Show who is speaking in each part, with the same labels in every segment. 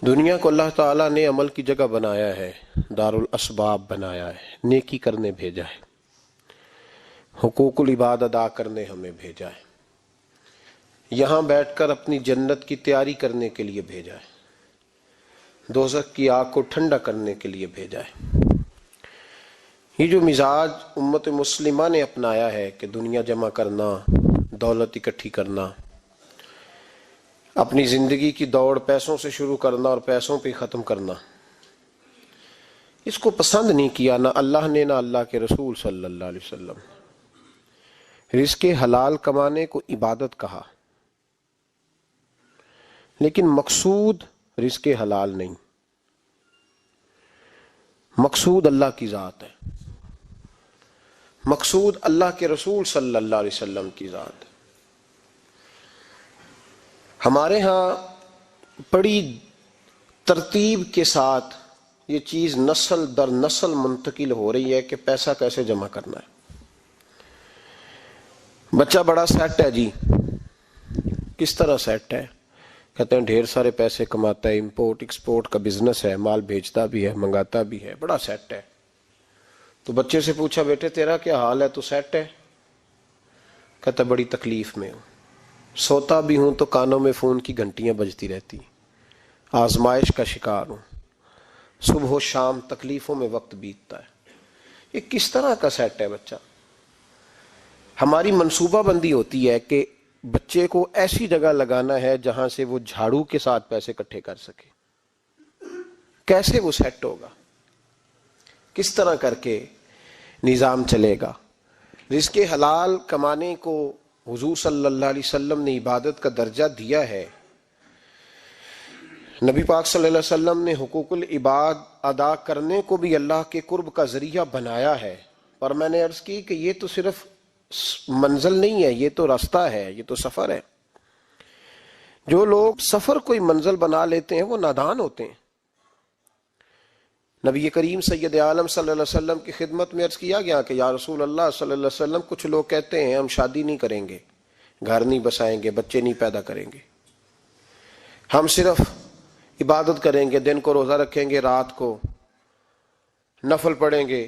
Speaker 1: دنیا کو اللہ تعالیٰ نے عمل کی جگہ بنایا ہے، دارالاسباب بنایا ہے، نیکی کرنے بھیجا ہے، حقوق العباد ادا کرنے ہمیں بھیجا ہے، یہاں بیٹھ کر اپنی جنت کی تیاری کرنے کے لیے بھیجا ہے، دوزخ کی آگ کو ٹھنڈا کرنے کے لیے بھیجا ہے۔ یہ جو مزاج امت مسلمہ نے اپنایا ہے کہ دنیا جمع کرنا، دولت اکٹھی کرنا، اپنی زندگی کی دوڑ پیسوں سے شروع کرنا اور پیسوں پہ ختم کرنا، اس کو پسند نہیں کیا نہ اللہ نے نہ اللہ کے رسول صلی اللہ علیہ وسلم۔ رزق حلال کمانے کو عبادت کہا، لیکن مقصود رزق حلال نہیں، مقصود اللہ کی ذات ہے، مقصود اللہ کے رسول صلی اللہ علیہ وسلم کی ذات ہے۔ ہمارے ہاں بڑی ترتیب کے ساتھ یہ چیز نسل در نسل منتقل ہو رہی ہے کہ پیسہ کیسے جمع کرنا ہے۔ بچہ بڑا سیٹ ہے جی، کس طرح سیٹ ہے؟ کہتے ہیں ڈھیر سارے پیسے کماتا ہے، امپورٹ ایکسپورٹ کا بزنس ہے، مال بھیجتا بھی ہے، منگاتا بھی ہے، بڑا سیٹ ہے۔ تو بچے سے پوچھا بیٹے تیرا کیا حال ہے، تو سیٹ ہے؟ کہتا بڑی تکلیف میں ہوں، سوتا بھی ہوں تو کانوں میں فون کی گھنٹیاں بجتی رہتی، آزمائش کا شکار ہوں، صبح و شام تکلیفوں میں وقت بیتتا ہے۔ یہ کس طرح کا سیٹ ہے بچہ؟ ہماری منصوبہ بندی ہوتی ہے کہ بچے کو ایسی جگہ لگانا ہے جہاں سے وہ جھاڑو کے ساتھ پیسے اکٹھے کر سکے۔ کیسے وہ سیٹ ہوگا؟ کس طرح کر کے نظام چلے گا؟ رزق حلال کمانے کو حضور صلی اللہ علیہ وسلم نے عبادت کا درجہ دیا ہے۔ نبی پاک صلی اللہ علیہ وسلم نے حقوق العباد ادا کرنے کو بھی اللہ کے قرب کا ذریعہ بنایا ہے، اور میں نے عرض کی کہ یہ تو صرف منزل نہیں ہے، یہ تو راستہ ہے، یہ تو سفر ہے۔ جو لوگ سفر کوئی منزل بنا لیتے ہیں وہ نادان ہوتے ہیں۔ نبی کریم سید عالم صلی اللہ علیہ وسلم کی خدمت میں عرض کیا گیا کہ یا رسول اللہ صلی اللہ علیہ وسلم، کچھ لوگ کہتے ہیں ہم شادی نہیں کریں گے، گھر نہیں بسائیں گے، بچے نہیں پیدا کریں گے، ہم صرف عبادت کریں گے، دن کو روزہ رکھیں گے، رات کو نفل پڑھیں گے،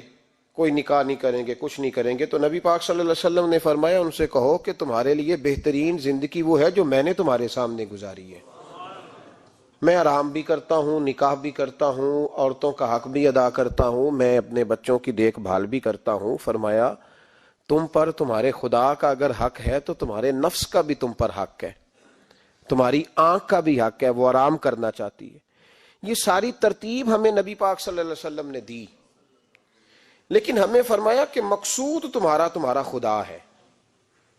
Speaker 1: کوئی نکاح نہیں کریں گے، کچھ نہیں کریں گے۔ تو نبی پاک صلی اللہ علیہ وسلم نے فرمایا ان سے کہو کہ تمہارے لیے بہترین زندگی وہ ہے جو میں نے تمہارے سامنے گزاری ہے۔ میں آرام بھی کرتا ہوں، نکاح بھی کرتا ہوں، عورتوں کا حق بھی ادا کرتا ہوں، میں اپنے بچوں کی دیکھ بھال بھی کرتا ہوں۔ فرمایا تم پر تمہارے خدا کا اگر حق ہے تو تمہارے نفس کا بھی تم پر حق ہے، تمہاری آنکھ کا بھی حق ہے، وہ آرام کرنا چاہتی ہے۔ یہ ساری ترتیب ہمیں نبی پاک صلی اللہ علیہ وسلم نے دی، لیکن ہمیں فرمایا کہ مقصود تمہارا خدا ہے،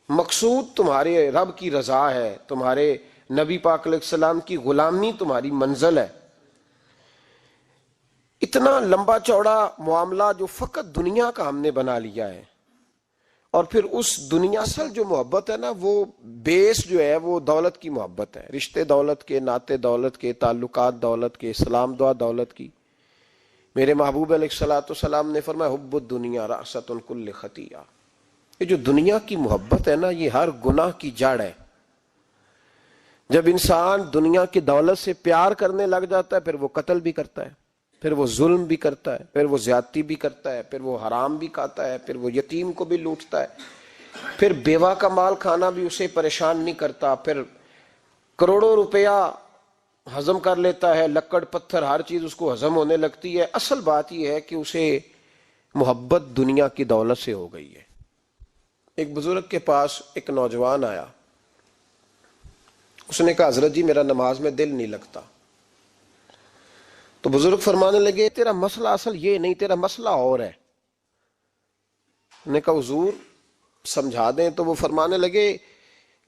Speaker 1: مقصود تمہارے رب کی رضا ہے، تمہارے نبی پاک علیہ السلام کی غلامی تمہاری منزل ہے۔ اتنا لمبا چوڑا معاملہ جو فقط دنیا کا ہم نے بنا لیا ہے، اور پھر اس دنیا اصل جو محبت ہے نا، وہ بیس جو ہے وہ دولت کی محبت ہے، رشتے دولت کے، ناطے دولت کے، تعلقات دولت کے، اسلام دعا دولت کی۔ میرے محبوب علیہ الصلوۃ والسلام نے فرمایا حب الدنیا رأسۃ کل خطیئہ، یہ جو دنیا کی محبت ہے نا، یہ ہر گناہ کی جڑ ہے۔ جب انسان دنیا کی دولت سے پیار کرنے لگ جاتا ہے، پھر وہ قتل بھی کرتا ہے، پھر وہ ظلم بھی کرتا ہے، پھر وہ زیادتی بھی کرتا ہے، پھر وہ حرام بھی کھاتا ہے، پھر وہ یتیم کو بھی لوٹتا ہے، پھر بیوہ کا مال کھانا بھی اسے پریشان نہیں کرتا، پھر کروڑوں روپیہ ہضم کر لیتا ہے، لکڑ پتھر ہر چیز اس کو ہضم ہونے لگتی ہے۔ اصل بات یہ ہے کہ اسے محبت دنیا کی دولت سے ہو گئی ہے۔ ایک بزرگ کے پاس ایک نوجوان آیا، اس نے کہا حضرت جی میرا نماز میں دل نہیں لگتا۔ تو بزرگ فرمانے لگے تیرا مسئلہ اصل یہ نہیں، تیرا مسئلہ اور ہے۔ نے کہا حضور سمجھا دیں۔ تو وہ فرمانے لگے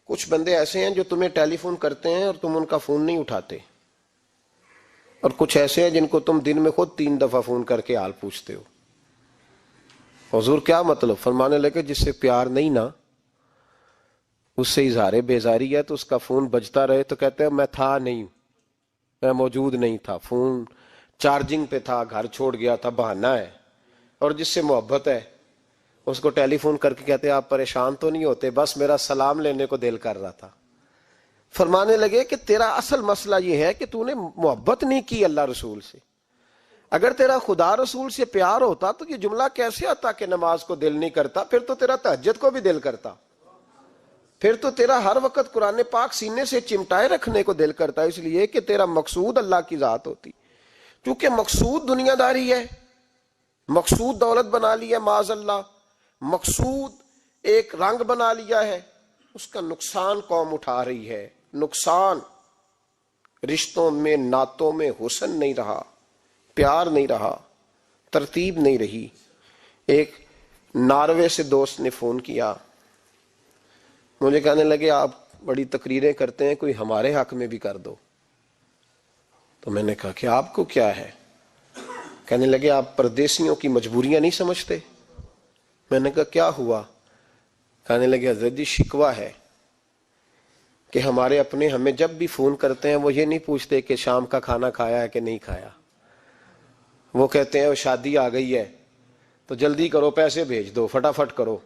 Speaker 1: کچھ بندے ایسے ہیں جو تمہیں ٹیلی فون کرتے ہیں اور تم ان کا فون نہیں اٹھاتے، اور کچھ ایسے ہیں جن کو تم دن میں خود 3 دفعہ فون کر کے حال پوچھتے ہو۔ حضور کیا مطلب؟ فرمانے لگے جس سے پیار نہیں نا، اس سے اظہار بیزاری ہے، تو اس کا فون بجتا رہے تو کہتے ہیں میں تھا نہیں، میں موجود نہیں تھا، فون چارجنگ پہ تھا، گھر چھوڑ گیا تھا، بہانہ ہے۔ اور جس سے محبت ہے اس کو ٹیلی فون کر کے کہتے ہیں آپ پریشان تو نہیں ہوتے؟ بس میرا سلام لینے کو دل کر رہا تھا۔ فرمانے لگے کہ تیرا اصل مسئلہ یہ ہے کہ تو نے محبت نہیں کی اللہ رسول سے. اگر تیرا خدا رسول سے پیار ہوتا تو یہ جملہ کیسے آتا کہ نماز کو دل نہیں کرتا؟ پھر تو تیرا تہجد کو بھی دل کرتا, پھر تو تیرا ہر وقت قرآن پاک سینے سے چمٹائے رکھنے کو دل کرتا, اس لیے کہ تیرا مقصود اللہ کی ذات ہوتی. چونکہ مقصود دنیا داری ہے, مقصود دولت بنا لیا معاذ اللہ, مقصود ایک رنگ بنا لیا ہے, اس کا نقصان قوم اٹھا رہی ہے. نقصان رشتوں میں, نعتوں میں حسن نہیں رہا, پیار نہیں رہا, ترتیب نہیں رہی. ایک ناروے سے دوست نے فون کیا, مجھے کہنے لگے آپ بڑی تقریریں کرتے ہیں, کوئی ہمارے حق میں بھی کر دو. تو میں نے کہا کہ آپ کو کیا ہے؟ کہنے لگے آپ پردیسیوں کی مجبوریاں نہیں سمجھتے. میں نے کہا کیا ہوا؟ کہنے لگے حضرت جی شکوہ ہے کہ ہمارے اپنے ہمیں جب بھی فون کرتے ہیں وہ یہ نہیں پوچھتے کہ شام کا کھانا کھایا ہے کہ نہیں کھایا. وہ کہتے ہیں وہ شادی آ گئی ہے تو جلدی کرو, پیسے بھیج دو, فٹافٹ کرو.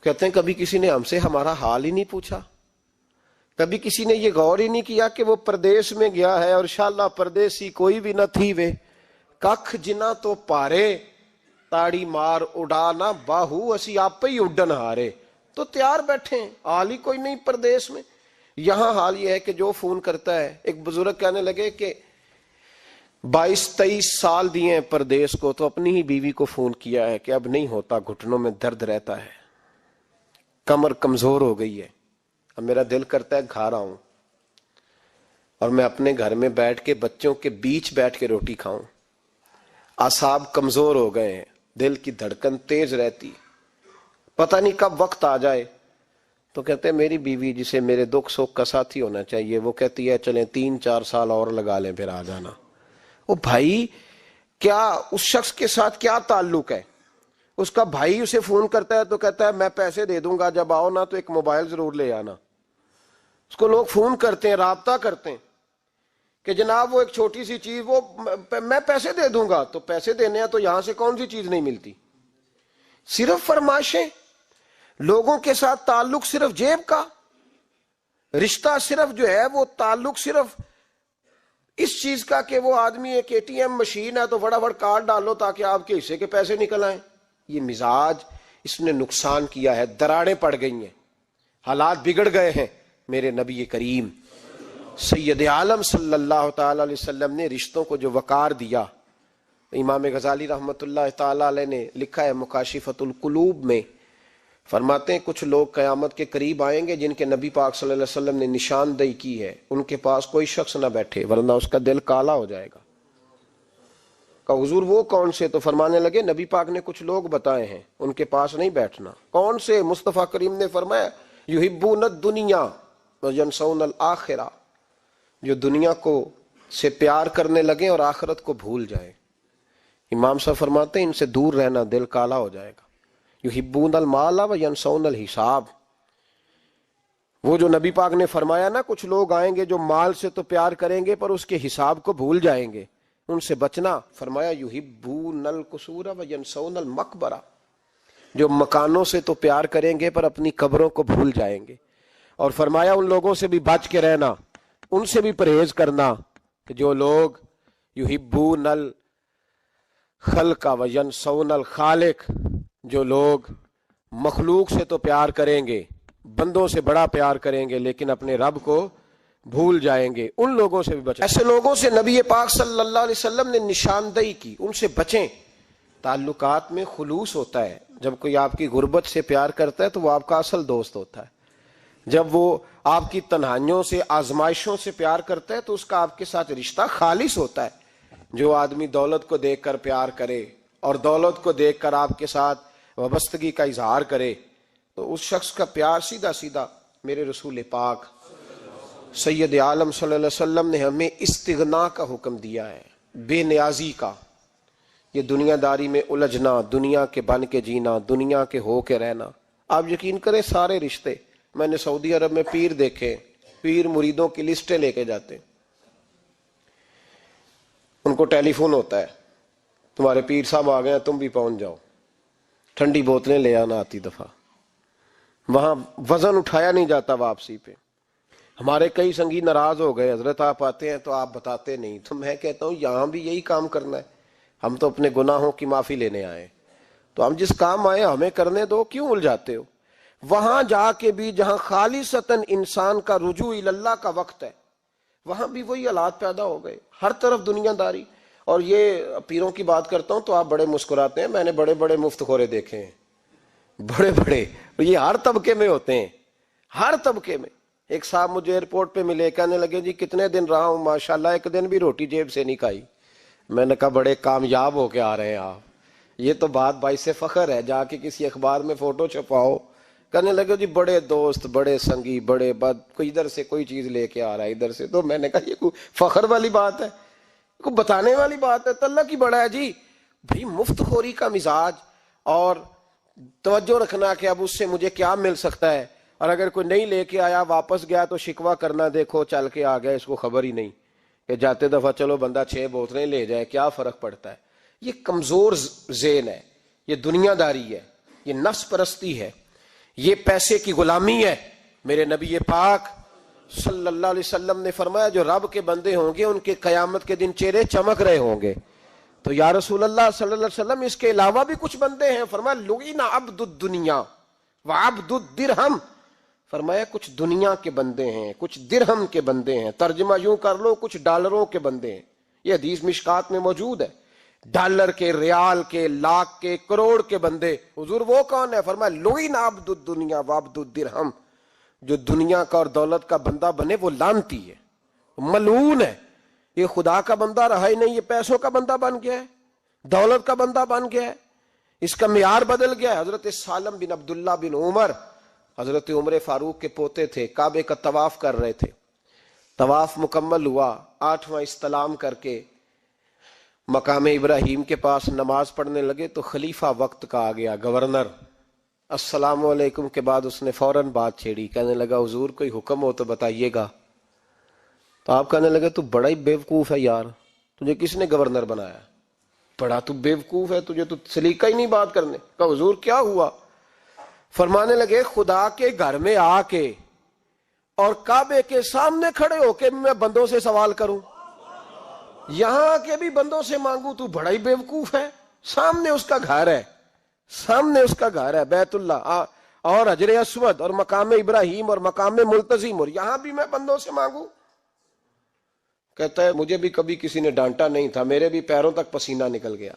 Speaker 1: کہتے ہیں کبھی کسی نے ہم سے ہمارا حال ہی نہیں پوچھا, کبھی کسی نے یہ غور ہی نہیں کیا کہ وہ پردیس میں گیا ہے اور انشاءاللہ پردیسی کوئی بھی نہ تھی وے ککھ جنا تو پارے تاڑی مار اڑانا باہو اسی آپ ہی اڈن ہارے. تو تیار بیٹھے ہیں, حال ہی کوئی نہیں پردیس میں. یہاں حال یہ ہے کہ جو فون کرتا ہے, ایک بزرگ کہنے لگے کہ 22-23 سال دیے ہیں پردیس کو, تو اپنی ہی بیوی کو فون کیا ہے کہ اب نہیں ہوتا, گھٹنوں میں درد رہتا ہے, کمر کمزور ہو گئی ہے, اب میرا دل کرتا ہے گھر آؤں اور میں اپنے گھر میں بیٹھ کے بچوں کے بیچ بیٹھ کے روٹی کھاؤں. اعصاب کمزور ہو گئے ہیں, دل کی دھڑکن تیز رہتی, پتہ نہیں کب وقت آ جائے. تو کہتے ہیں میری بیوی جسے میرے دکھ سکھ کا ساتھی ہونا چاہیے, وہ کہتی ہے چلیں 3-4 سال اور لگا لیں پھر آ جانا. وہ بھائی کیا اس شخص کے ساتھ کیا تعلق ہے؟ اس کا بھائی اسے فون کرتا ہے تو کہتا ہے میں پیسے دے دوں گا, جب آؤ نا تو ایک موبائل ضرور لے آنا. اس کو لوگ فون کرتے ہیں, رابطہ کرتے ہیں کہ جناب وہ ایک چھوٹی سی چیز, وہ میں پیسے دے دوں گا. تو پیسے دینے ہیں تو یہاں سے کون سی چیز نہیں ملتی؟ صرف فرمائشیں, لوگوں کے ساتھ تعلق صرف جیب کا, رشتہ صرف جو ہے وہ تعلق صرف اس چیز کا کہ وہ آدمی ایک ATM مشین ہے تو فٹافٹ کارڈ ڈالو تاکہ آپ کے حصے کے پیسے نکل آئیں. یہ مزاج اس نے نقصان کیا ہے, دراڑیں پڑ گئی ہیں, حالات بگڑ گئے ہیں. میرے نبی کریم سید عالم صلی اللہ تعالی علیہ وسلم نے رشتوں کو جو وقار دیا, امام غزالی رحمت اللہ تعالی علیہ نے لکھا ہے مکاشفۃ القلوب میں, فرماتے ہیں کچھ لوگ قیامت کے قریب آئیں گے جن کے نبی پاک صلی اللہ علیہ وسلم نے نشاندہی کی ہے, ان کے پاس کوئی شخص نہ بیٹھے ورنہ اس کا دل کالا ہو جائے گا. کہ حضور وہ کون سے؟ تو فرمانے لگے نبی پاک نے کچھ لوگ بتائے ہیں, ان کے پاس نہیں بیٹھنا. کون سے؟ مصطفیٰ کریم نے فرمایا یحبون الدنیا وینسون الآخرہ, جو دنیا کو سے پیار کرنے لگے اور آخرت کو بھول جائیں. امام صاحب فرماتے ہیں ان سے دور رہنا, دل کالا ہو جائے گا. یحبون المال وینسون الحساب, وہ جو نبی پاک نے فرمایا نا کچھ لوگ آئیں گے جو مال سے تو پیار کریں گے پر اس کے حساب کو بھول جائیں گے, ان سے بچنا. فرمایا یحبون القصور وینسون المقبرہ, جو مکانوں سے تو پیار کریں گے پر اپنی قبروں کو بھول جائیں گے. اور فرمایا ان لوگوں سے بھی بچ کے رہنا, ان سے بھی پرہیز کرنا کہ جو لوگ یحبون الخلق وینسون الخالق, جو لوگ مخلوق سے تو پیار کریں گے, بندوں سے بڑا پیار کریں گے لیکن اپنے رب کو بھول جائیں گے, ان لوگوں سے بھی بچیں. ایسے لوگوں سے نبی پاک صلی اللہ علیہ وسلم نے نشاندہی کی, ان سے بچیں. تعلقات میں خلوص ہوتا ہے, جب کوئی آپ کی غربت سے پیار کرتا ہے تو وہ آپ کا اصل دوست ہوتا ہے. جب وہ آپ کی تنہائیوں سے آزمائشوں سے پیار کرتا ہے تو اس کا آپ کے ساتھ رشتہ خالص ہوتا ہے. جو آدمی دولت کو دیکھ کر پیار کرے اور دولت کو دیکھ کر آپ کے ساتھ وابستگی کا اظہار کرے تو اس شخص کا پیار سیدھا سیدھا. میرے رسول پاک سید عالم صلی اللہ علیہ وسلم نے ہمیں استغنا کا حکم دیا ہے, بے نیازی کا. یہ دنیا داری میں الجھنا, دنیا کے بن کے جینا, دنیا کے ہو کے رہنا. آپ یقین کریں سارے رشتے, میں نے سعودی عرب میں پیر دیکھے, پیر مریدوں کی لسٹیں لے کے جاتے, ان کو ٹیلی فون ہوتا ہے تمہارے پیر صاحب آ گئے ہیں تم بھی پہنچ جاؤ, ٹھنڈی بوتلیں لے آنا آتی دفعہ. وہاں وزن اٹھایا نہیں جاتا واپسی پہ. ہمارے کئی سنگی ناراض ہو گئے، حضرت آپ آتے ہیں تو آپ بتاتے نہیں، تو میں کہتا ہوں یہاں بھی یہی کام کرنا ہے، ہم تو اپنے گناہوں کی معافی لینے آئے، تو ہم جس کام آئے ہمیں کرنے دو، کیوں الجھاتے ہو؟ وہاں جا کے بھی جہاں خالصتاً انسان کا رجوع اللہ کا وقت ہے، وہاں بھی وہی حالات پیدا ہو گئے، ہر طرف دنیا داری۔ اور یہ پیروں کی بات کرتا ہوں تو آپ بڑے مسکراتے ہیں، میں نے بڑے بڑے مفت خورے دیکھے ہیں، بڑے بڑے، یہ ہر طبقے میں ہوتے ہیں، ہر طبقے میں۔ ایک صاحب مجھے ایئرپورٹ پہ ملے، کہنے لگے جی کتنے دن رہا ہوں، ماشاءاللہ ایک دن بھی روٹی جیب سے نہیں کھائی۔ میں نے کہا بڑے کامیاب ہو کے آ رہے ہیں آپ، یہ تو بات باعث فخر ہے، جا کے کسی اخبار میں فوٹو چھپاؤ۔ کہنے لگے جی بڑے دوست، بڑے سنگی، بڑے کوئی ادھر سے کوئی چیز لے کے آ رہا ہے ادھر سے، تو میں نے کہا یہ کوئی فخر والی بات ہے، کوئی بتانے والی بات ہے؟ تو اللہ کی بڑا ہے جی بھائی، مفت خوری کا مزاج اور توجہ رکھنا کہ اب اس سے مجھے کیا مل سکتا ہے، اور اگر کوئی نہیں لے کے آیا واپس گیا تو شکوہ کرنا، دیکھو چل کے آ گیا، اس کو خبر ہی نہیں کہ جاتے دفعہ چلو بندہ 6 بوتلیں لے جائے، کیا فرق پڑتا ہے؟ یہ کمزور ذہن ہے، یہ دنیا داری ہے، یہ نفس پرستی ہے، یہ پیسے کی غلامی ہے۔ میرے نبی پاک صلی اللہ علیہ وسلم نے فرمایا جو رب کے بندے ہوں گے ان کے قیامت کے دن چہرے چمک رہے ہوں گے۔ تو یا رسول اللہ صلی اللہ علیہ وسلم اس کے علاوہ بھی کچھ بندے ہیں؟ فرمایا لعن عبد الدنیا وعبد الدرہم، فرمایا کچھ دنیا کے بندے ہیں، کچھ درہم کے بندے ہیں، ترجمہ یوں کر لو کچھ ڈالروں کے بندے ہیں۔ یہ حدیث مشکات میں موجود ہے، ڈالر کے، ریال کے، لاکھ کے، کروڑ کے بندے۔ حضور وہ کون ہے؟ فرمایا لعن عبد الدنیا وعبد الدرہم، جو دنیا کا اور دولت کا بندہ بنے وہ لعنتی ہے، ملعون ہے۔ یہ خدا کا بندہ رہا ہی نہیں، یہ پیسوں کا بندہ بن گیا ہے، دولت کا بندہ بن گیا ہے، اس کا معیار بدل گیا ہے۔ حضرت سالم بن عبداللہ بن عمر، حضرت عمر فاروق کے پوتے تھے، کعبے کا طواف کر رہے تھے، طواف مکمل ہوا، 8واں استلام کر کے مقام ابراہیم کے پاس نماز پڑھنے لگے تو خلیفہ وقت کا آ گیا، گورنر، السلام علیکم کے بعد اس نے فوراً بات چھیڑی، کہنے لگا حضور کوئی حکم ہو تو بتائیے گا۔ تو آپ کہنے لگے تو بڑا ہی بیوقوف ہے یار، تجھے کس نے گورنر بنایا؟ بڑا تو بیوقوف ہے، تجھے تو سلیقہ ہی نہیں بات کرنے کا۔ حضور کیا ہوا؟ فرمانے لگے خدا کے گھر میں آ کے اور کعبے کے سامنے کھڑے ہو کے میں بندوں سے سوال کروں، یہاں آ کے بھی بندوں سے مانگوں، تو بڑا ہی بیوقوف ہے۔ سامنے اس کا گھر ہے، سامنے اس کا گھر ہے بیت اللہ اور حجر اسود اور مقام ابراہیم اور مقام ملتزم، اور یہاں بھی میں بندوں سے مانگوں؟ کہتا ہے مجھے بھی کبھی کسی نے ڈانٹا نہیں تھا، میرے بھی پیروں تک پسینہ نکل گیا،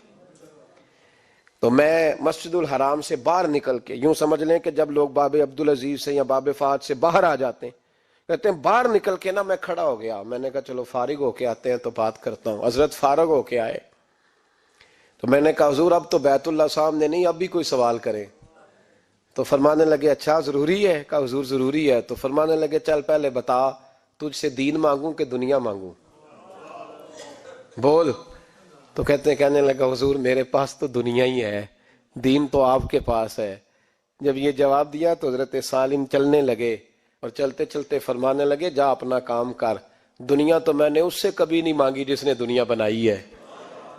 Speaker 1: تو میں مسجد الحرام سے باہر نکل کے، یوں سمجھ لیں کہ جب لوگ باب عبدالعزیز سے یا باب فہد سے باہر آ جاتے ہیں، کہتے ہیں باہر نکل کے نا میں کھڑا ہو گیا، میں نے کہا چلو فارغ ہو کے آتے ہیں تو بات کرتا ہوں۔ حضرت فارغ ہو کے آئے تو میں نے کہا حضور اب تو بیت اللہ سامنے نہیں، اب بھی کوئی سوال کرے؟ تو فرمانے لگے اچھا ضروری ہے؟ کہا حضور ضروری ہے۔ تو فرمانے لگے چل پہلے بتا تجھ سے دین مانگوں کہ دنیا مانگوں، بول۔ تو کہنے لگا حضور میرے پاس تو دنیا ہی ہے، دین تو آپ کے پاس ہے۔ جب یہ جواب دیا تو حضرت سالم چلنے لگے، اور چلتے چلتے فرمانے لگے جا اپنا کام کر، دنیا تو میں نے اس سے کبھی نہیں مانگی جس نے دنیا بنائی ہے،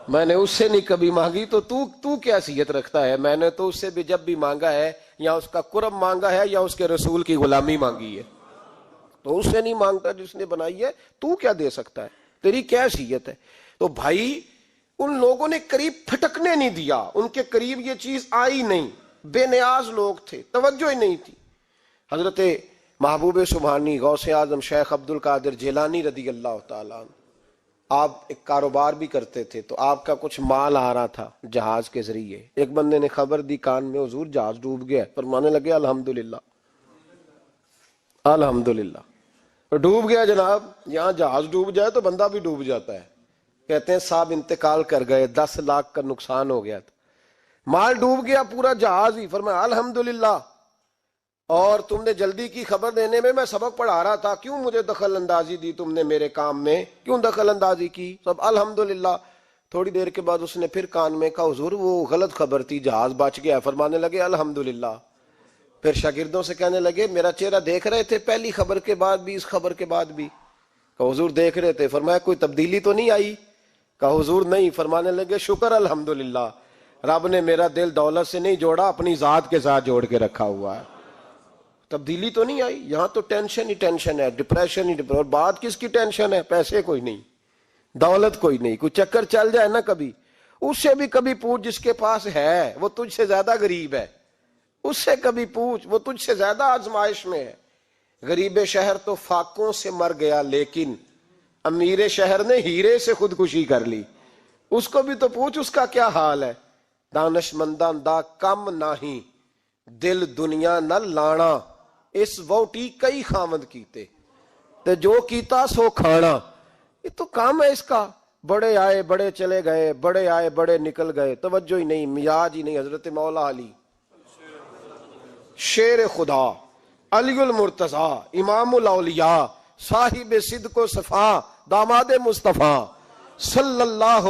Speaker 1: میں نے اس سے نہیں کبھی مانگی، تو کیا حیثیت رکھتا ہے؟ میں نے تو اس سے بھی جب بھی مانگا ہے یا اس کا قرب مانگا ہے یا اس کے رسول کی غلامی مانگی ہے، تو اس سے نہیں مانگتا جس نے بنائی ہے، تو کیا دے سکتا ہے؟ تیری کیا حیثیت ہے؟ تو بھائی ان لوگوں نے قریب پھٹکنے نہیں دیا، ان کے قریب یہ چیز آئی نہیں، بے نیاز لوگ تھے، توجہ ہی نہیں تھی۔ حضرت محبوب سبحانی غوث اعظم شیخ عبد القادر جیلانی رضی اللہ تعالیٰ عنہ، آپ ایک کاروبار بھی کرتے تھے، تو آپ کا کچھ مال آ رہا تھا جہاز کے ذریعے، ایک بندے نے خبر دی کان میں حضور جہاز ڈوب گیا، فرمانے لگے الحمدللہ الحمدللہ۔ ڈوب گیا جناب، یہاں جہاز ڈوب جائے تو بندہ بھی ڈوب جاتا ہے۔ کہتے ہیں صاحب انتقال کر گئے، 10 لاکھ کا نقصان ہو گیا تھا، مال ڈوب گیا پورا جہاز ہی۔ فرمایا الحمدللہ، اور تم نے جلدی کی خبر دینے میں سبق پڑھا رہا تھا، کیوں مجھے دخل اندازی دی تم نے میرے کام میں، کیوں دخل اندازی کی؟ سب الحمدللہ۔ تھوڑی دیر کے بعد اس نے پھر کان میں کہا حضور وہ غلط خبر تھی، جہاز بچ گیا۔ فرمانے لگے الحمدللہ۔ پھر شاگردوں سے کہنے لگے میرا چہرہ دیکھ رہے تھے پہلی خبر کے بعد بھی، اس خبر کے بعد بھی؟ کہا حضور دیکھ رہے تھے۔ فرمایا کوئی تبدیلی تو نہیں آئی؟ کہا حضور نہیں۔ فرمانے لگے شکر الحمدللہ، رب نے میرا دل دولت سے نہیں جوڑا، اپنی ذات کے ساتھ جوڑ کے رکھا ہوا ہے۔ تبدیلی تو نہیں آئی. یہاں تو ٹینشن ہی ٹینشن ہے, ڈپریشن ہی ڈپریشن. اور بات کس کی ٹینشن ہے؟ پیسے کوئی نہیں, دولت کوئی نہیں. کوئی چکر چل جائے نا کبھی, اس سے بھی کبھی پوچھ جس کے پاس ہے وہ تجھ سے زیادہ غریب ہے, اس سے کبھی پوچھ وہ تجھ سے زیادہ آزمائش میں ہے. غریب شہر تو فاقوں سے مر گیا, لیکن امیر شہر نے ہیرے سے خودکشی کر لی. اس کو بھی تو پوچھ اس کا کیا حال ہے. دانش مندان دا کم نہیں, دل دنیا نہ لانا, اس ووٹی کئی خامد کیتے تے جو کیتا سو کھانا. یہ تو کام ہے اس کا. بڑے آئے بڑے چلے گئے, بڑے آئے بڑے نکل گئے, توجہ ہی نہیں, مزاج ہی نہیں. حضرت مولا علی شیر خدا, علی المرتضی, امام الاولیاء, صاحب صدق و صفا, داماد مصطفیٰ صلی اللہ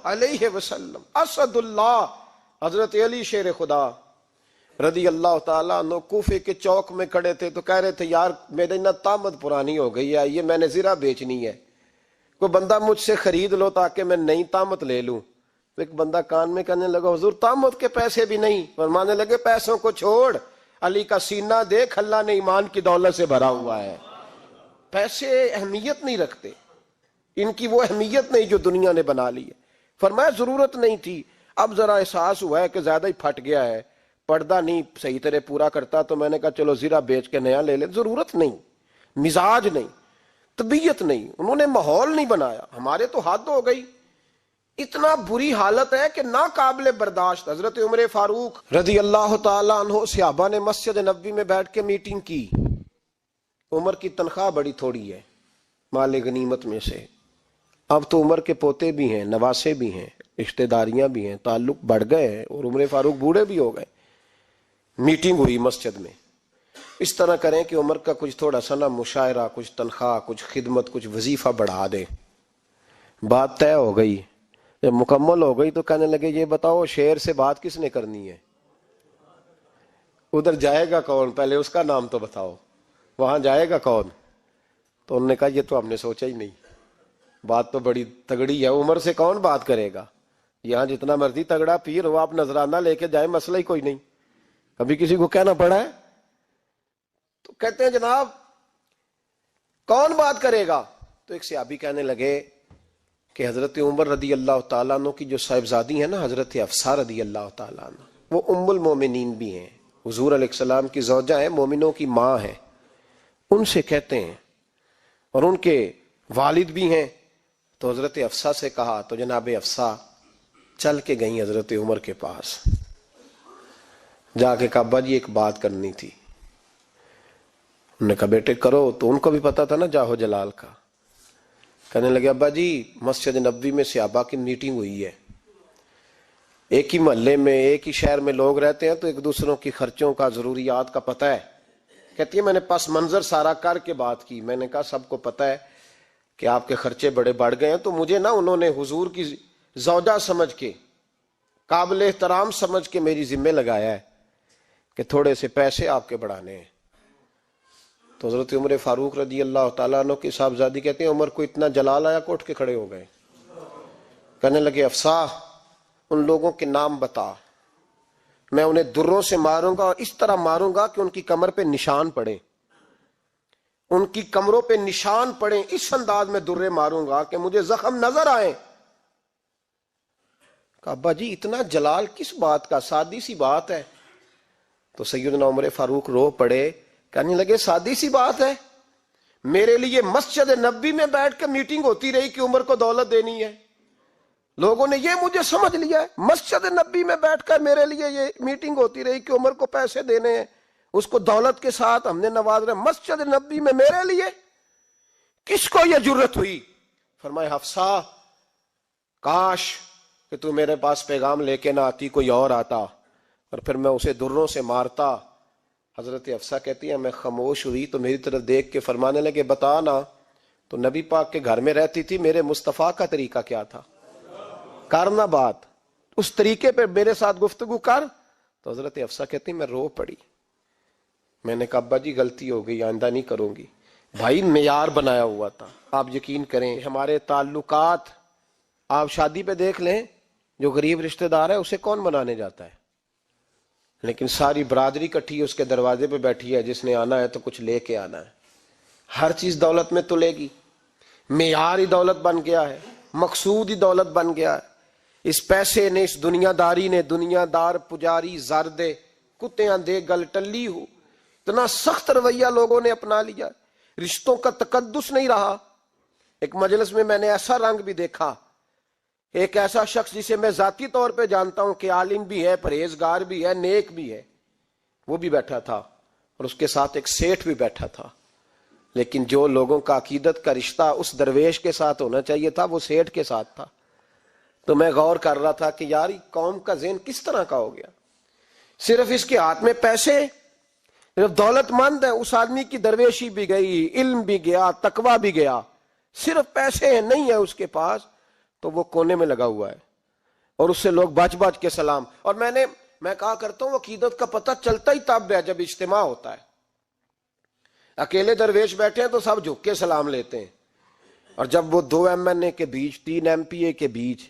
Speaker 1: علیہ وسلم, اسد اللہ, حضرت علی شیر خدا رضی اللہ تعالیٰ عنہ کوفے کے چوک میں کھڑے تھے تو کہہ رہے تھے یار میری نا طامت پرانی ہو گئی ہے, یہ میں نے زرہ بیچنی ہے, کوئی بندہ مجھ سے خرید لو تاکہ میں نئی طامت لے لوں. تو ایک بندہ کان میں کہنے لگا حضور طامت کے پیسے بھی نہیں. فرمانے لگے پیسوں کو چھوڑ, علی کا سینہ دیکھ, اللہ نے ایمان کی دولت سے بھرا ہوا ہے. پیسے اہمیت نہیں رکھتے, ان کی وہ اہمیت نہیں جو دنیا نے بنا لی ہے. فرمایا ضرورت نہیں تھی, اب ذرا احساس ہوا ہے کہ زیادہ ہی پھٹ گیا ہے, پردہ نہیں صحیح طرح پورا کرتا, تو میں نے کہا چلو زرہ بیچ کے نیا لے لے. ضرورت نہیں, مزاج نہیں, طبیعت نہیں, انہوں نے ماحول نہیں بنایا. ہمارے تو حد ہو گئی, اتنا بری حالت ہے کہ ناقابل برداشت. حضرت عمر فاروق رضی اللہ تعالیٰ عنہ صحابہ نے مسجد نبوی میں بیٹھ کے میٹنگ کی. عمر کی تنخواہ بڑی تھوڑی ہے مال غنیمت میں سے, اب تو عمر کے پوتے بھی ہیں, نواسے بھی ہیں, رشتہ داریاں بھی ہیں, تعلق بڑھ گئے ہیں, اور عمر فاروق بوڑھے بھی ہو گئے. میٹنگ ہوئی مسجد میں, اس طرح کریں کہ عمر کا کچھ تھوڑا سا نا مشاعرہ, کچھ تنخواہ, کچھ خدمت, کچھ وظیفہ بڑھا دیں. بات طے ہو گئی. جب مکمل ہو گئی تو کہنے لگے یہ بتاؤ شیر سے بات کس نے کرنی ہے, ادھر جائے گا کون, پہلے اس کا نام تو بتاؤ, وہاں جائے گا کون. تو انہوں نے کہا یہ تو ہم نے سوچا ہی نہیں, بات تو بڑی تگڑی ہے, عمر سے کون بات کرے گا. یہاں جتنا مرضی تگڑا پیر ہو, آپ نذرانہ لے کے جائیں, مسئلہ ہی کوئی نہیں. کبھی کسی کو کہنا پڑا ہے؟ تو کہتے ہیں جناب کون بات کرے گا. تو ایک صحابی کہنے لگے کہ حضرت عمر رضی اللہ تعالیٰ عنہ کی جو صاحبزادی ہیں نا, حضرت حفصہ رضی اللہ تعالیٰ عنہ, وہ ام المومنین بھی ہیں, حضور علیہ السلام کی زوجہ ہیں, مومنوں کی ماں ہیں, ان سے کہتے ہیں, اور ان کے والد بھی ہیں. تو حضرت حفصہ سے کہا تو جناب حفصہ چل کے گئیں حضرت عمر کے پاس, جا کے کہا ابا جی ایک بات کرنی تھی. انہوں نے کہا بیٹے کرو. تو ان کو بھی پتا تھا نا جاہو جلال کا. کہنے لگے ابا جی مسجد نبوی میں صحابہ کی میٹنگ ہوئی ہے, ایک ہی محلے میں ایک ہی شہر میں لوگ رہتے ہیں تو ایک دوسروں کی خرچوں کا ضروریات کا پتہ ہے. کہتی ہے میں نے پس منظر سارا کر کے بات کی. میں نے کہا سب کو پتہ ہے کہ آپ کے خرچے بڑے بڑھ گئے ہیں, تو مجھے نا انہوں نے حضور کی زوجہ سمجھ کے, قابل احترام سمجھ کے میری ذمہ لگایا ہے کہ تھوڑے سے پیسے آپ کے بڑھانے ہیں. تو حضرت عمر فاروق رضی اللہ تعالیٰ عنہ کی صاحبزادی کہتے ہیں عمر کو اتنا جلال آیا کہ اٹھ کے کھڑے ہو گئے. کہنے لگے حفصہ ان لوگوں کے نام بتا, میں انہیں دروں سے ماروں گا, اور اس طرح ماروں گا کہ ان کی کمر پہ نشان پڑے, ان کی کمروں پہ نشان پڑے, اس انداز میں درے ماروں گا کہ مجھے زخم نظر آئے. کہا ابا جی اتنا جلال کس بات کا, سادی سی بات ہے. تو سیدنا عمر فاروق رو پڑے, کہنے لگے سادی سی بات ہے, میرے لیے مسجد نبوی میں بیٹھ کے میٹنگ ہوتی رہی کہ عمر کو دولت دینی ہے. لوگوں نے یہ مجھے سمجھ لیا ہے, مسجد نبوی میں بیٹھ کر میرے لیے یہ میٹنگ ہوتی رہی کہ عمر کو پیسے دینے ہیں, اس کو دولت کے ساتھ ہم نے نواز رہے. مسجد نبوی میں میرے لیے کس کو یہ جرت ہوئی. فرمائے حفصہ کاش کہ تو میرے پاس پیغام لے کے نہ آتی, کوئی اور آتا اور پھر میں اسے دروں سے مارتا. حضرت حفصہ کہتی ہے میں خاموش ہوئی تو میری طرف دیکھ کے فرمانے لگے بتا نا, تو نبی پاک کے گھر میں رہتی تھی, میرے مصطفیٰ کا طریقہ کیا تھا, کرنا بات اس طریقے پہ میرے ساتھ گفتگو کر. تو حضرت حفصہ کہتی میں رو پڑی. میں نے کہا ابا جی غلطی ہو گئی, آئندہ نہیں کروں گی. بھائی معیار بنایا ہوا تھا. آپ یقین کریں ہمارے تعلقات آپ شادی پہ دیکھ لیں, جو غریب رشتہ دار ہے اسے کون بنانے جاتا ہے, لیکن ساری برادری کٹھی اس کے دروازے پہ بیٹھی ہے، جس نے آنا ہے تو کچھ لے کے آنا ہے۔ ہر چیز دولت میں تلے گی، معیار ہی دولت بن گیا ہے، مقصود ہی دولت بن گیا ہے۔ اس پیسے نے، اس دنیا داری نے، دنیا دار پجاری زردے کتیاں دے گل ٹلی ہو، اتنا سخت رویہ لوگوں نے اپنا لیا، رشتوں کا تقدس نہیں رہا۔ ایک مجلس میں نے ایسا رنگ بھی دیکھا، ایک ایسا شخص جسے میں ذاتی طور پہ جانتا ہوں کہ عالم بھی ہے، پرہیزگار بھی ہے، نیک بھی ہے، وہ بھی بیٹھا تھا اور اس کے ساتھ ایک سیٹھ بھی بیٹھا تھا، لیکن جو لوگوں کا عقیدت کا رشتہ اس درویش کے ساتھ ہونا چاہیے تھا وہ سیٹھ کے ساتھ تھا۔ تو میں غور کر رہا تھا کہ یار قوم کا ذہن کس طرح کا ہو گیا، صرف اس کے ہاتھ میں پیسے، صرف دولت مند ہے، اس آدمی کی درویشی بھی گئی، علم بھی گیا، تقوی بھی گیا، صرف پیسے نہیں ہے اس کے پاس تو وہ کونے میں لگا ہوا ہے، اور اس سے لوگ بچ بچ کے سلام۔ اور میں کہا کرتا ہوں عقیدت کا پتہ چلتا ہی تب ہے جب اجتماع ہوتا ہے۔ اکیلے درویش بیٹھے ہیں تو سب جھک کے سلام لیتے ہیں، اور جب وہ 2 MNA کے بیچ، 3 MPA کے بیچ،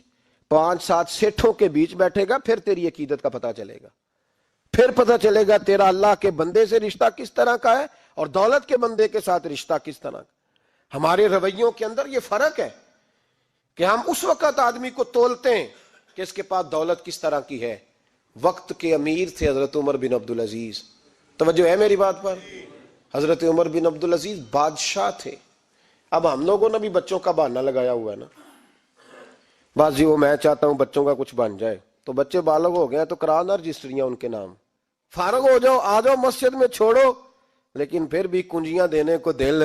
Speaker 1: 5-7 سیٹھوں کے بیچ بیٹھے گا، پھر تیری عقیدت کا پتہ چلے گا، پھر پتہ چلے گا تیرا اللہ کے بندے سے رشتہ کس طرح کا ہے اور دولت کے بندے کے ساتھ رشتہ کس طرح کا۔ ہمارے رویوں کے اندر یہ فرق ہے کہ ہم اس وقت آدمی کو تولتے ہیں کہ اس کے پاس دولت کس طرح کی ہے۔ وقت کے امیر تھے حضرت عمر بن عبدالعزیز، توجہ ہے میری بات پر؟ حضرت عمر بن عبدالعزیز بادشاہ تھے۔ اب ہم لوگوں نے بھی بچوں کا بہانہ لگایا ہوا ہے نا، بس جی وہ میں چاہتا ہوں بچوں کا کچھ بن جائے، تو بچے بالغ ہو گئے تو کرا نہ رجسٹریاں ان کے نام، فارغ ہو جاؤ، آ جاؤ مسجد میں چھوڑو، لیکن پھر بھی کنجیاں دینے کو دل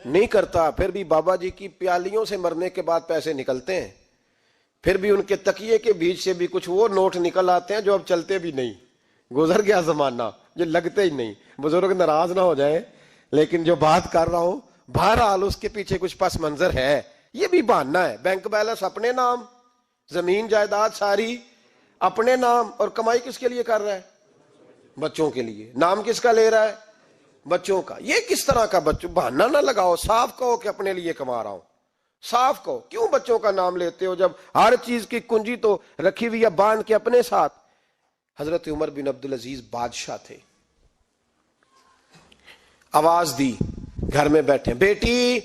Speaker 1: نہیں کرتا، پھر بھی بابا جی کی پیالیوں سے مرنے کے بعد پیسے نکلتے ہیں، پھر بھی ان کے تکیے کے بیچ سے بھی کچھ وہ نوٹ نکل آتے ہیں جو اب چلتے بھی نہیں، گزر گیا زمانہ، جو لگتے ہی نہیں۔ بزرگ ناراض نہ ہو جائیں، لیکن جو بات کر رہا ہوں بہرحال اس کے پیچھے کچھ پس منظر ہے، یہ بھی بہانہ ہے۔ بینک بیلنس اپنے نام، زمین جائیداد ساری اپنے نام، اور کمائی کس کے لیے کر رہا ہے؟ بچوں کے لیے۔ نام کس کا لے رہا ہے؟ بچوں کا۔ یہ کس طرح کا بچوں؟ بہانہ نہ لگاؤ، صاف کہو کہ اپنے لیے کما رہا ہوں، صاف کہو۔ کیوں بچوں کا نام لیتے ہو جب ہر چیز کی کنجی تو رکھی ہوئی ہے باندھ کے اپنے ساتھ؟ حضرت عمر بن عبدالعزیز بادشاہ تھے، آواز دی، گھر میں بیٹھے، بیٹی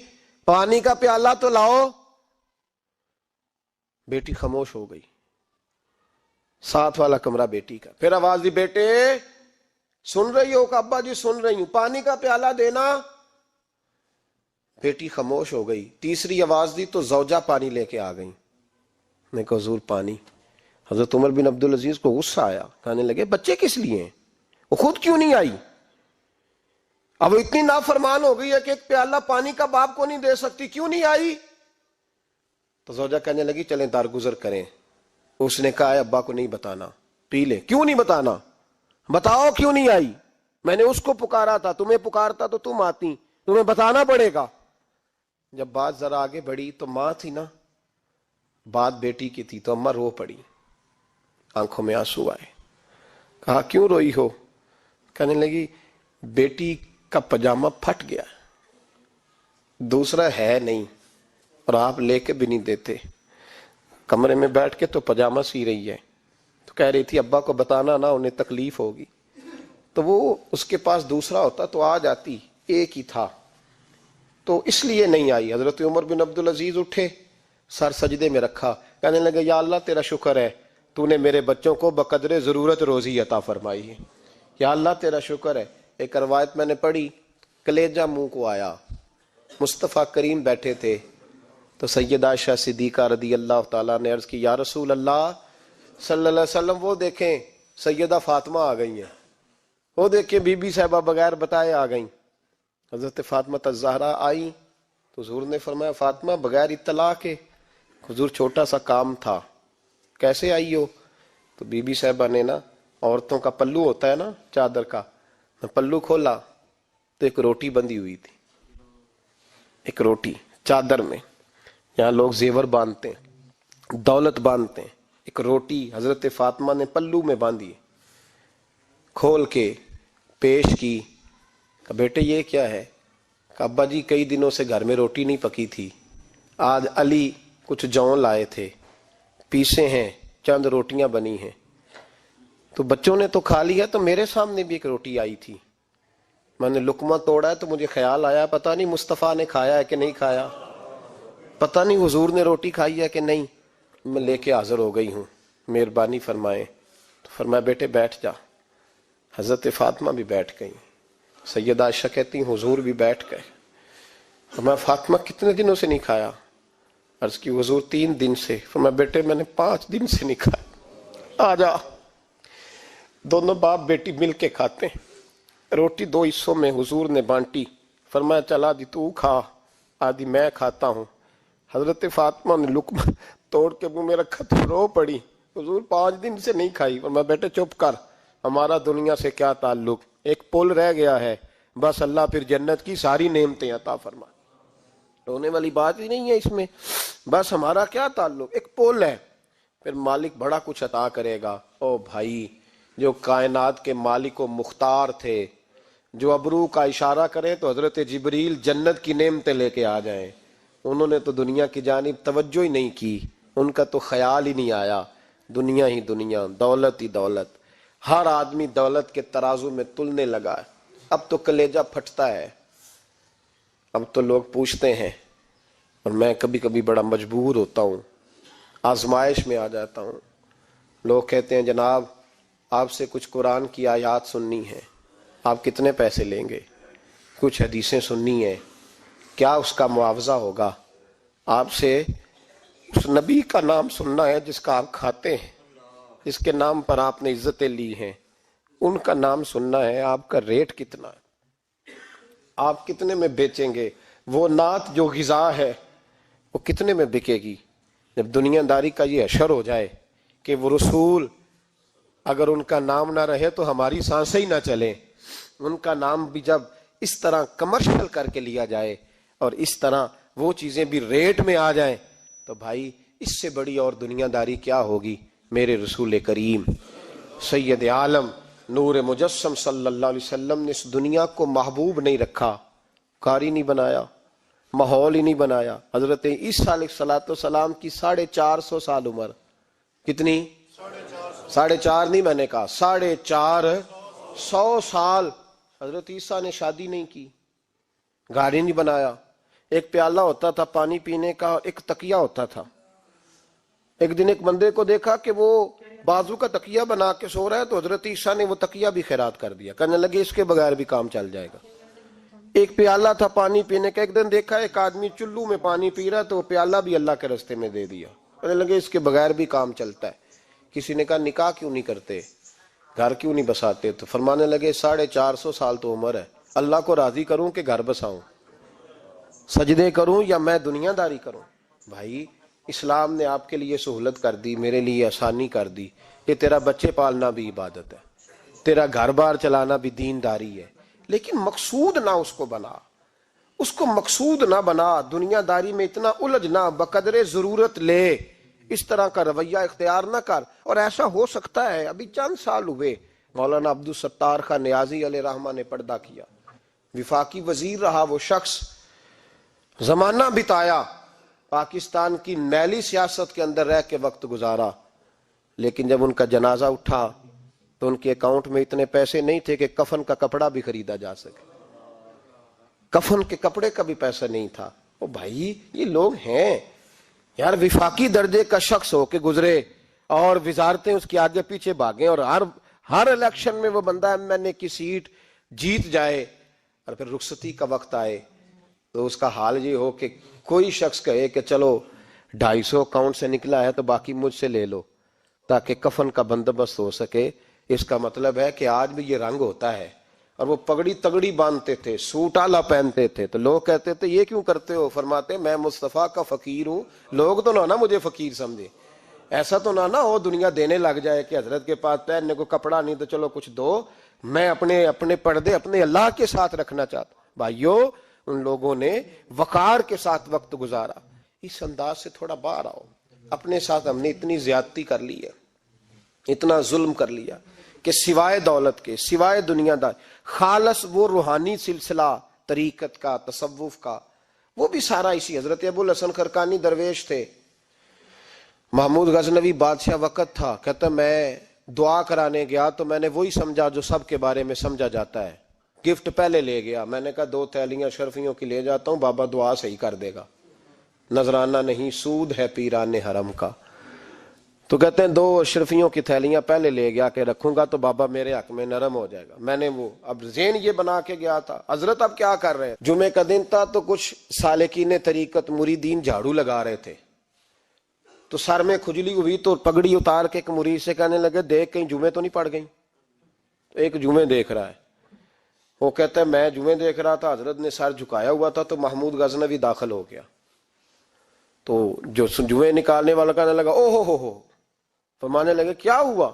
Speaker 1: پانی کا پیالہ تو لاؤ۔ بیٹی خاموش ہو گئی، ساتھ والا کمرہ بیٹی کا۔ پھر آواز دی، بیٹے سن رہی ہو؟ کہ ابا جی سن رہی ہوں، پانی کا پیالہ دینا۔ بیٹی خاموش ہو گئی۔ تیسری آواز دی تو زوجہ پانی لے کے آ گئی۔ میں کہا حضور پانی۔ حضرت عمر بن عبدالعزیز کو غصہ آیا، کہنے لگے بچے کس لیے ہیں، وہ خود کیوں نہیں آئی؟ اب وہ اتنی نافرمان ہو گئی ہے کہ ایک پیالہ پانی کا باپ کو نہیں دے سکتی، کیوں نہیں آئی؟ تو زوجہ کہنے لگی چلیں درگزر کریں۔ اس نے کہا ابا کو نہیں بتانا، پی لے۔ کیوں نہیں بتانا؟ بتاؤ کیوں نہیں آئی؟ میں نے اس کو پکارا تھا، تمہیں پکارتا تو تم آتی، تمہیں بتانا پڑے گا۔ جب بات ذرا آگے بڑھی تو ماں تھی نا، بات بیٹی کی تھی، تو اماں رو پڑی، آنکھوں میں آنسو آئے۔ کہا کیوں روئی ہو؟ کہنے لگی بیٹی کا پجامہ پھٹ گیا، دوسرا ہے نہیں، اور آپ لے کے بھی نہیں دیتے، کمرے میں بیٹھ کے تو پجامہ سی رہی ہے، تو کہہ رہی تھی ابا کو بتانا نا، انہیں تکلیف ہوگی۔ تو وہ اس کے پاس دوسرا ہوتا تو آ جاتی، ایک ہی تھا، تو اس لیے نہیں آئی۔ حضرت عمر بن عبدالعزیز اٹھے، سر سجدے میں رکھا، کہنے لگے یا اللہ تیرا شکر ہے، تو نے میرے بچوں کو بقدر ضرورت روزی عطا فرمائی ہے، یا اللہ تیرا شکر ہے۔ ایک روایت میں نے پڑھی، کلیجہ منہ کو آیا، مصطفیٰ کریم بیٹھے تھے، تو سیدہ عائشہ صدیقہ رضی اللہ تعالیٰ نے عرض کی یا رسول اللہ صلی اللہ علیہ وسلم وہ دیکھیں سیدہ فاطمہ آ گئی ہیں، وہ دیکھیں بی بی صاحبہ بغیر بتائے آ گئیں۔ حضرت فاطمہ الزہرا آئی تو حضور نے فرمایا فاطمہ بغیر اطلاع کے؟ حضور چھوٹا سا کام تھا۔ کیسے آئی ہو؟ تو بی بی صاحبہ نے نا، عورتوں کا پلو ہوتا ہے نا چادر کا، پلو کھولا تو ایک روٹی بندھی ہوئی تھی، ایک روٹی چادر میں، یہاں لوگ زیور باندھتے ہیں، دولت باندھتے ہیں، ایک روٹی حضرت فاطمہ نے پلو میں باندھی، کھول کے پیش کی۔ کہ بیٹے یہ کیا ہے؟ کہ ابا جی کئی دنوں سے گھر میں روٹی نہیں پکی تھی، آج علی کچھ جون لائے تھے، پیسے ہیں، چند روٹیاں بنی ہیں۔ تو بچوں نے تو کھا لیا، تو میرے سامنے بھی ایک روٹی آئی تھی، میں نے لقمہ توڑا ہے تو مجھے خیال آیا پتہ نہیں مصطفیٰ نے کھایا ہے کہ نہیں کھایا، پتہ نہیں حضور نے روٹی کھائی ہے کہ نہیں، میں لے کے حاضر ہو گئی ہوں، مہربانی فرمائیں۔ تو فرمایا بیٹے بیٹھ جا۔ حضرت فاطمہ بھی بیٹھ گئی، سیدہ عائشہ کہتی ہیں حضور بھی بیٹھ گئے۔ فرمایا فاطمہ کتنے دنوں سے نہیں کھایا؟ عرض کی حضور 3 دن سے۔ فرمایا بیٹے میں نے 5 دن سے نہیں کھایا، آ جا۔ دونوں باپ بیٹی مل کے کھاتے ہیں۔ روٹی 2 حصوں میں حضور نے بانٹی، فرمایا چل آدھی تو کھا آدھی میں کھاتا ہوں۔ حضرت فاطمہ نے لقمہ توڑ کے منہ میں رکھا تو رو پڑی، حضور 5 دن سے نہیں کھائی۔ فرمایا بیٹے چپ کر، ہمارا دنیا سے کیا تعلق، ایک پل رہ گیا ہے، بس اللہ پھر جنت کی ساری نعمتیں عطا فرما، رونے والی بات ہی نہیں ہے اس میں، بس ہمارا کیا تعلق، ایک پل ہے، پھر مالک بڑا کچھ عطا کرے گا۔ او بھائی، جو کائنات کے مالک و مختار تھے، جو ابرو کا اشارہ کرے تو حضرت جبریل جنت کی نعمتیں لے کے آ جائیں، انہوں نے تو دنیا کی جانب توجہ ہی نہیں کی، ان کا تو خیال ہی نہیں آیا، دنیا ہی دنیا، دولت ہی دولت، ہر آدمی دولت کے ترازو میں تلنے لگا ہے۔ اب تو کلیجہ پھٹتا ہے، اب تو لوگ پوچھتے ہیں، اور میں کبھی کبھی بڑا مجبور ہوتا ہوں، آزمائش میں آ جاتا ہوں، لوگ کہتے ہیں جناب آپ سے کچھ قرآن کی آیات سننی ہے، آپ کتنے پیسے لیں گے؟ کچھ حدیثیں سننی ہیں، کیا اس کا معاوضہ ہوگا؟ آپ سے اس نبی کا نام سننا ہے جس کا آپ کھاتے ہیں، جس کے نام پر آپ نے عزتیں لی ہیں، ان کا نام سننا ہے، آپ کا ریٹ کتنا ہے، آپ کتنے میں بیچیں گے؟ وہ نعت جو غذا ہے وہ کتنے میں بکے گی؟ جب دنیا داری کا یہ حشر ہو جائے کہ وہ رسول اگر ان کا نام نہ رہے تو ہماری سانسیں ہی نہ چلیں، ان کا نام بھی جب اس طرح کمرشل کر کے لیا جائے اور اس طرح وہ چیزیں بھی ریٹ میں آ جائیں، تو بھائی اس سے بڑی اور دنیا داری کیا ہوگی؟ میرے رسول کریم سید عالم نور مجسم صلی اللہ علیہ وسلم نے اس دنیا کو محبوب نہیں رکھا، قاری نہیں بنایا، ماحول ہی نہیں بنایا۔ حضرت عیسیٰ علیہ السلام کی 450 سال عمر، کتنی؟ 4.5 نہیں، میں نے کہا 450 سال حضرت عیسیٰ نے شادی نہیں کی، گھر ہی نہیں بنایا، ایک پیالہ ہوتا تھا پانی پینے کا، ایک تکیہ ہوتا تھا۔ ایک دن ایک بندے کو دیکھا کہ وہ بازو کا تکیہ بنا کے سو رہا ہے، تو حضرت عیسیٰ نے وہ تکیہ بھی خیرات کر دیا، کہنے لگے اس کے بغیر بھی کام چل جائے گا۔ ایک پیالہ تھا پانی پینے کا، ایک دن دیکھا ایک آدمی چلو میں پانی پی رہا ہے، تو وہ پیالہ بھی اللہ کے راستے میں دے دیا، کہنے لگے اس کے بغیر بھی کام چلتا ہے۔ کسی نے کہا نکاح کیوں نہیں کرتے، گھر کیوں نہیں بساتے؟ تو فرمانے لگے 450 سال تو عمر ہے، اللہ کو راضی کروں کہ گھر بساؤں، سجدے کروں یا میں دنیا داری کروں؟ بھائی اسلام نے آپ کے لیے سہولت کر دی، میرے لیے آسانی کر دی، یہ تیرا بچے پالنا بھی عبادت ہے، تیرا گھر بار چلانا بھی دینداری ہے، لیکن مقصود نہ اس کو بنا، اس کو مقصود نہ بنا، دنیا داری میں اتنا الجھ نہ، بقدر ضرورت لے، اس طرح کا رویہ اختیار نہ کر۔ اور ایسا ہو سکتا ہے، ابھی چند سال ہوئے مولانا عبدالستار خان نیازی علیہ رحمہ نے پردہ کیا، وفاقی وزیر رہا وہ شخص، زمانہ بتایا، پاکستان کی میلی سیاست کے اندر رہ کے وقت گزارا، لیکن جب ان کا جنازہ اٹھا تو ان کے اکاؤنٹ میں اتنے پیسے نہیں تھے کہ کفن کا کپڑا بھی خریدا جا سکے، کفن کے کپڑے کا بھی پیسہ نہیں تھا۔ او بھائی یہ لوگ ہیں یار، وفاقی درجے کا شخص ہو کے گزرے اور وزارتیں اس کے آگے پیچھے بھاگیں، اور ہر الیکشن میں وہ بندہ ایم این اے کی سیٹ جیت جائے، اور پھر رخصتی کا وقت آئے تو اس کا حال یہ ہو کہ کوئی شخص کہے کہ چلو 250 اکاؤنٹ سے نکلا ہے تو باقی مجھ سے لے لو تاکہ کفن کا بندوبست ہو سکے۔ اس کا مطلب ہے کہ آج بھی یہ رنگ ہوتا ہے، اور وہ پگڑی تگڑی باندھتے تھے، سوٹ آلہ پہنتے تھے، تو لوگ کہتے تھے یہ کیوں کرتے ہو؟ فرماتے میں مصطفیٰ کا فقیر ہوں، لوگ تو نہ مجھے فقیر سمجھے، ایسا تو نہ ہو دنیا دینے لگ جائے کہ حضرت کے پاس پہننے کو کپڑا نہیں تو چلو کچھ دو، میں اپنے پردے اپنے اللہ کے ساتھ رکھنا چاہتا۔ بھائیو ان لوگوں نے وقار کے ساتھ وقت گزارا۔ اس انداز سے تھوڑا باہر آؤ، اپنے ساتھ ہم نے اتنی زیادتی کر لی ہے، اتنا ظلم کر لیا کہ سوائے دولت کے، سوائے دنیا دار، خالص وہ روحانی سلسلہ طریقت کا، تصوف کا، وہ بھی سارا اسی۔ حضرت ابو الحسن خرقانی درویش تھے، محمود غزنوی بادشاہ وقت تھا، کہتا میں دعا کرانے گیا تو میں نے وہی سمجھا جو سب کے بارے میں سمجھا جاتا ہے. گفٹ پہلے لے گیا, میں نے کہا 2 تھیلیاں اشرفیوں کی لے جاتا ہوں, بابا دعا صحیح کر دے گا, نذرانہ نہیں سود ہے پیران حرم کا. تو کہتے ہیں 2 اشرفیوں کی تھیلیاں پہلے لے گیا کہ رکھوں گا تو بابا میرے حق میں نرم ہو جائے گا. میں نے وہ اب ذہن یہ بنا کے گیا تھا. حضرت اب کیا کر رہے ہیں, جمعے کا دن تھا تو کچھ سالکین طریقت مریدین جھاڑو لگا رہے تھے, تو سر میں کھجلی ہوئی تو پگڑی اتار کے ایک مرید سے کہنے لگے دیکھ کہیں جمعے تو نہیں پڑ گئی. ایک جمعے دیکھ رہا ہے, وہ کہتا ہے میں جمعے دیکھ رہا تھا, حضرت نے سر جھکایا ہوا تھا تو محمود غزنوی داخل ہو گیا. تو جو جمعے نکالنے والا کہنے لگا او ہو, فرمانے لگے کیا ہوا,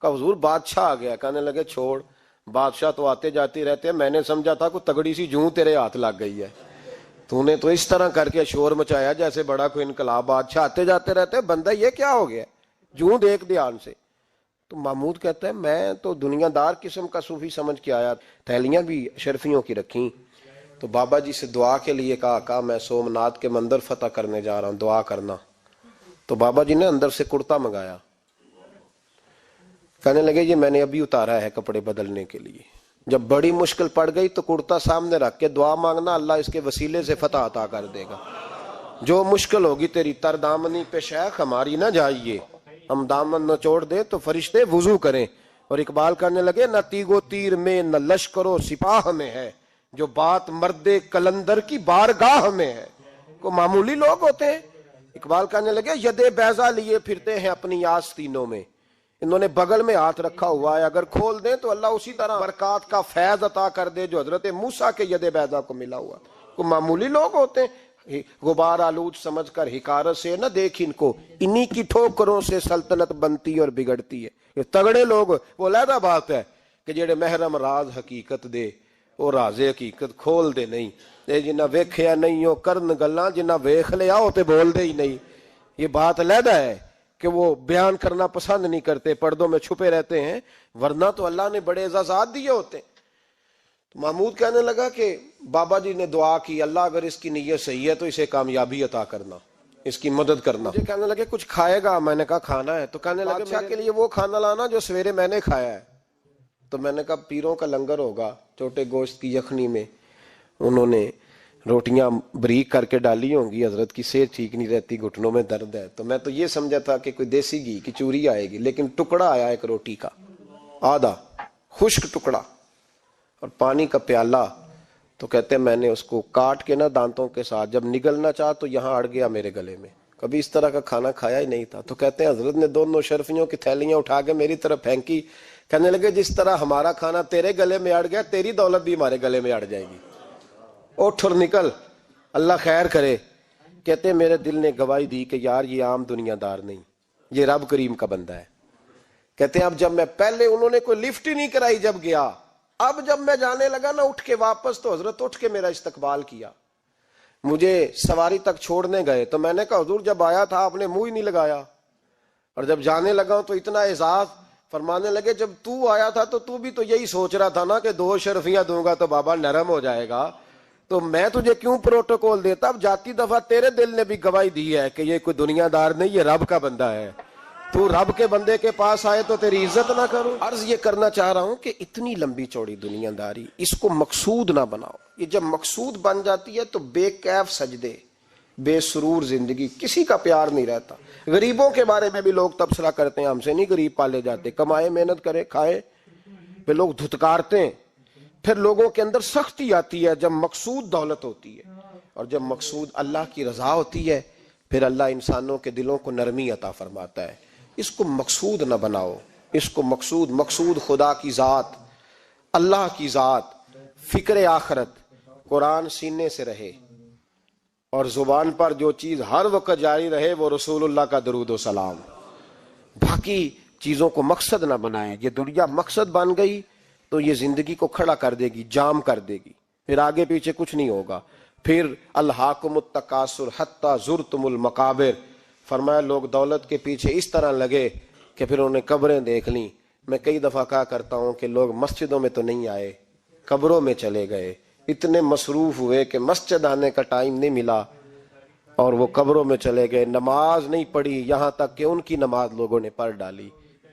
Speaker 1: کہ حضور بادشاہ آ گیا. کہنے لگے چھوڑ, بادشاہ تو آتے جاتے رہتے ہیں, میں نے سمجھا تھا کوئی تگڑی سی جوں تیرے ہاتھ لگ گئی ہے, تو نے تو اس طرح کر کے شور مچایا جیسے بڑا کوئی انقلاب. بادشاہ آتے جاتے رہتے, بندہ یہ کیا ہو گیا, جوں دیکھ دھیان سے. تو محمود کہتا ہے میں تو دنیا دار قسم کا صوفی سمجھ کے آیا, تھیلیاں بھی اشرفیوں کی رکھیں. تو بابا جی سے دعا کے لیے کہا میں سومناتھ کے مندر فتح کرنے جا رہا ہوں, دعا کرنا. تو بابا جی نے اندر سے کرتا منگایا, کہنے لگے یہ میں نے ابھی اتارا ہے کپڑے بدلنے کے لیے. جب بڑی مشکل پڑ گئی تو کرتا سامنے رکھ کے دعا مانگنا, اللہ اس کے وسیلے سے فتح عطا کر دے گا. جو مشکل ہوگی تیری تر دامنی پہ شیخ ہماری نہ جائیے, ہم دامن نہ چھوڑ دیں تو فرشتے وضو کریں. اور اقبال کرنے لگے نہ تیگو تیر میں نہ لشکر و سپاہ میں ہے, جو بات مرد کلندر کی بارگاہ میں ہے. کو معمولی لوگ ہوتے ہیں. اقبال کہنے لگے ید بیضا لیے پھرتے ہیں اپنی آستینوں میں, انہوں نے بغل میں ہاتھ رکھا ہوا ہے, اگر کھول دیں تو اللہ اسی طرح برکات کا فیض عطا کر دے جو حضرت موسیٰ کے ید بیضا کو ملا ہوا. کو معمولی لوگ ہوتے ہیں. غبار آلود سمجھ کر حکارت سے نہ دیکھ ان کو, انہی کی ٹھوکروں سے سلطنت بنتی اور بگڑتی ہے. یہ تگڑے لوگ وہ علیحدہ بات ہے کہ جڑے محرم راز حقیقت دے وہ راز حقیقت کھول دے نہیں. اے جنہ ویکھیا نہیں ہو کرن گلاں, جنہ ویکھ لیا ہو تے بول دے ہی نہیں. یہ بات علیحدہ ہے کہ وہ بیان کرنا پسند نہیں کرتے, پردوں میں چھپے رہتے ہیں, ورنہ تو اللہ نے بڑے اعزازات دیے ہوتے. تو محمود کہنے لگا کہ بابا جی نے دعا کی اللہ اگر اس کی نیت صحیح ہے تو اسے کامیابی عطا کرنا, اس کی مدد کرنا. مجھے کہنے لگے کچھ کھائے گا, میں نے کہا کھانا ہے. تو کہنے لگے بادشاہ کے لیے وہ کھانا لانا جو سویرے میں نے کھایا ہے. تو میں نے کہا پیروں کا لنگر ہوگا, چھوٹے گوشت کی یخنی میں انہوں نے روٹیاں بریک کر کے ڈالی ہوں گی, حضرت کی صحت ٹھیک نہیں رہتی, گھٹنوں میں درد ہے. تو میں تو یہ سمجھا تھا کہ کوئی دیسی گھی کی چوری آئے گی, لیکن ٹکڑا آیا ایک روٹی کا, آدھا خشک ٹکڑا اور پانی کا پیالہ. تو کہتے ہیں میں نے اس کو کاٹ کے نا دانتوں کے ساتھ, جب نگلنا چاہا تو یہاں اڑ گیا میرے گلے میں, کبھی اس طرح کا کھانا کھایا ہی نہیں تھا. تو کہتے ہیں حضرت نے دونوں شرفیوں کی تھیلیاں اٹھا کے میری طرف پھینکی, کہنے لگے جس طرح ہمارا کھانا تیرے گلے میں اڑ گیا تیری دولت بھی ہمارے گلے میں اڑ جائے گی, اٹھ اور نکل, اللہ خیر کرے. کہتے ہیں میرے دل نے گواہی دی کہ یار یہ عام دنیا دار نہیں, یہ رب کریم کا بندہ ہے. کہتے ہیں اب جب میں پہلے انہوں نے کوئی لفٹ ہی نہیں کرائی جب گیا, اب جب میں جانے لگا نا اٹھ کے واپس, تو حضرت اٹھ کے میرا استقبال کیا. مجھے سواری تک چھوڑنے گئے تو میں نے کہا حضور جب آیا تھا آپ نے منہ ہی نہیں لگایا, اور جب جانے لگا تو اتنا اعزاز. فرمانے لگے جب تو آیا تھا تو بھی تو یہی سوچ رہا تھا نا کہ 2 شرفیاں دوں گا تو بابا نرم ہو جائے گا, تو میں تجھے کیوں پروٹوکول دیتا. اب جاتی دفعہ تیرے دل نے بھی گواہی دی ہے کہ یہ کوئی دنیا دار نہیں, یہ رب کا بندہ ہے. تو رب کے بندے کے پاس آئے تو تیری عزت نہ کروں. عرض یہ کرنا چاہ رہا ہوں کہ اتنی لمبی چوڑی دنیا داری اس کو مقصود نہ بناؤ. یہ جب مقصود بن جاتی ہے تو بے کیف سجدے, بے سرور زندگی, کسی کا پیار نہیں رہتا. غریبوں کے بارے میں بھی لوگ تبصرہ کرتے ہیں, ہم سے نہیں غریب پالے جاتے, کمائے محنت کرے کھائے, پھر لوگ دھتکارتے ہیں. پھر لوگوں کے اندر سختی آتی ہے جب مقصود دولت ہوتی ہے, اور جب مقصود اللہ کی رضا ہوتی ہے پھر اللہ انسانوں کے دلوں کو نرمی عطا فرماتا ہے. اس کو مقصود نہ بناؤ, اس کو مقصود خدا کی ذات, اللہ کی ذات, فکر آخرت, قرآن سینے سے رہے, اور زبان پر جو چیز ہر وقت جاری رہے وہ رسول اللہ کا درود و سلام. باقی چیزوں کو مقصد نہ بنائیں. یہ دنیا مقصد بن گئی تو یہ زندگی کو کھڑا کر دے گی, جام کر دے گی, پھر آگے پیچھے کچھ نہیں ہوگا. پھر الہاکم التکاثر حتی زرتم المقابر, فرمایا لوگ دولت کے پیچھے اس طرح لگے کہ پھر انہیں قبریں دیکھ لیں. میں کئی دفعہ کہا کرتا ہوں کہ لوگ مسجدوں میں تو نہیں آئے, قبروں میں چلے گئے. اتنے مصروف ہوئے کہ مسجد آنے کا ٹائم نہیں ملا اور وہ قبروں میں چلے گئے. نماز نہیں پڑھی, یہاں تک کہ ان کی نماز لوگوں نے پڑھ ڈالی.